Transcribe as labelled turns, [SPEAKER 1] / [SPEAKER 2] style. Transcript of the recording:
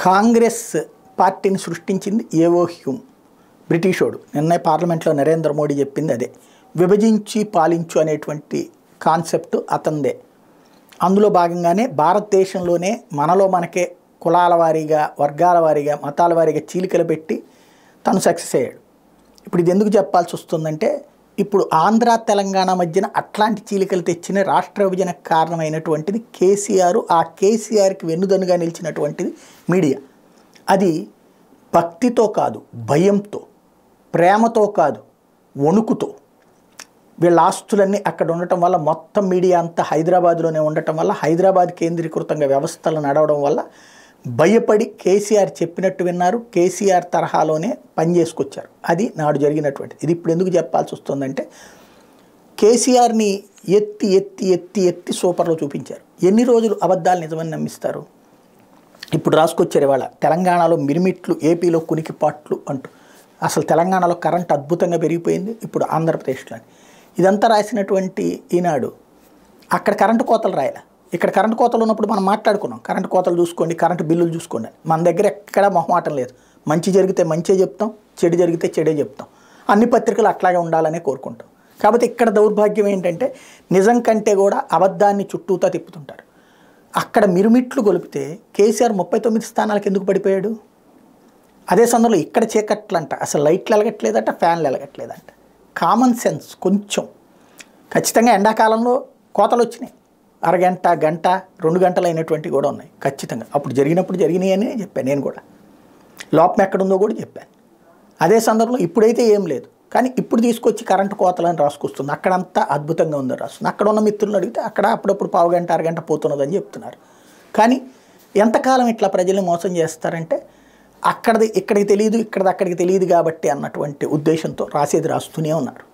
[SPEAKER 1] కాంగ్రెస్ పార్టీని సృష్టించింది ఏవో హ్యూమ్, బ్రిటిషోడు. నిన్నే పార్లమెంట్లో నరేంద్ర మోడీ చెప్పింది అదే. విభజించి పాలించు అనేటువంటి కాన్సెప్ట్ అతందే. అందులో భాగంగానే భారతదేశంలోనే మనలో మనకే కులాల వారీగా, వర్గాల వారీగా, మతాల వారీగా చీలికలు పెట్టి తను సక్సెస్ అయ్యాడు. ఇప్పుడు ఇది ఎందుకు చెప్పాల్సి వస్తుందంటే, ఇప్పుడు ఆంధ్ర తెలంగాణ మధ్యన అట్లాంటి చీలికలు తెచ్చిన రాష్ట్ర విభజనకు కారణమైనటువంటిది కేసీఆర్. ఆ కేసీఆర్కి వెన్నుదన్నుగా నిలిచినటువంటిది మీడియా. అది భక్తితో కాదు, భయంతో, ప్రేమతో కాదు, వణుకుతో. వీళ్ళ ఆస్తులన్నీ అక్కడ ఉండటం వల్ల, మొత్తం మీడియా అంతా హైదరాబాద్లోనే ఉండటం వల్ల, హైదరాబాద్ కేంద్రీకృతంగా వ్యవస్థలు నడవడం వల్ల భయపడి కేసీఆర్ చెప్పినట్టు విన్నారు. కేసీఆర్ తరహాలోనే పని చేసుకొచ్చారు. అది నాడు జరిగినటువంటిది. ఇది ఇప్పుడు ఎందుకు చెప్పాల్సి వస్తుందంటే, కేసీఆర్ని ఎత్తి ఎత్తి ఎత్తి ఎత్తి సూపర్లో చూపించారు. ఎన్ని రోజులు అబద్ధాలు నిజమని నమ్మిస్తారు? ఇప్పుడు రాసుకొచ్చారు ఇవాళ, తెలంగాణలో మిరిమిట్లు, ఏపీలో కునికిపాట్లు అంటూ. అసలు తెలంగాణలో కరెంట్ అద్భుతంగా పెరిగిపోయింది, ఇప్పుడు ఆంధ్రప్రదేశ్లో. ఇదంతా రాసినటువంటి ఈనాడు అక్కడ కరెంటు కోతలు రాయాలి. ఇక్కడ కరెంటు కోతలు ఉన్నప్పుడు మనం మాట్లాడుకున్నాం, కరెంటు కోతలు చూసుకోండి, కరెంటు బిల్లులు చూసుకోండి. మన దగ్గర ఎక్కడా మొహమాటం లేదు. మంచి జరిగితే మంచే చెప్తాం, చెడు జరిగితే చెడే చెప్తాం. అన్ని పత్రికలు అట్లాగే ఉండాలనే కోరుకుంటాం. కాబట్టి ఇక్కడ దౌర్భాగ్యం ఏంటంటే, నిజం కంటే కూడా అబద్ధాన్ని చుట్టూతా తిప్పుతుంటారు. అక్కడ మిరుమిట్లు గొలిపితే కేసీఆర్ 39 స్థానాలకు ఎందుకు పడిపోయాడు? అదే సందర్భంలో ఇక్కడ చీకట్లంట, అసలు లైట్లు ఎలగట్లేదట, ఫ్యాన్లు ఎలగట్లేదంట. కామన్ సెన్స్ కొంచెం. ఖచ్చితంగా ఎండాకాలంలో కోతలు వచ్చినాయి, అరగంట, గంట, 2 గంటలు అయినటువంటివి కూడా ఉన్నాయి ఖచ్చితంగా. అప్పుడు జరిగినప్పుడు జరిగినాయి అని చెప్పాను నేను కూడా. లోపం ఎక్కడుందో కూడా చెప్పాను. అదే సందర్భంలో ఇప్పుడైతే ఏం లేదు, కానీ ఇప్పుడు తీసుకొచ్చి కరెంటు కోతలని రాసుకొస్తుంది. అక్కడంతా అద్భుతంగా ఉందని రాస్తుంది. అక్కడ ఉన్న మిత్రులను అడిగితే అక్కడ అప్పుడప్పుడు పావుగంట, అరగంట పోతున్నదని చెప్తున్నారు. కానీ ఎంతకాలం ఇట్లా ప్రజల్ని మోసం చేస్తారంటే, అక్కడిది ఇక్కడికి తెలియదు, ఇక్కడిది అక్కడికి తెలియదు కాబట్టి అన్నటువంటి ఉద్దేశంతో రాసేది రాస్తూనే ఉన్నారు.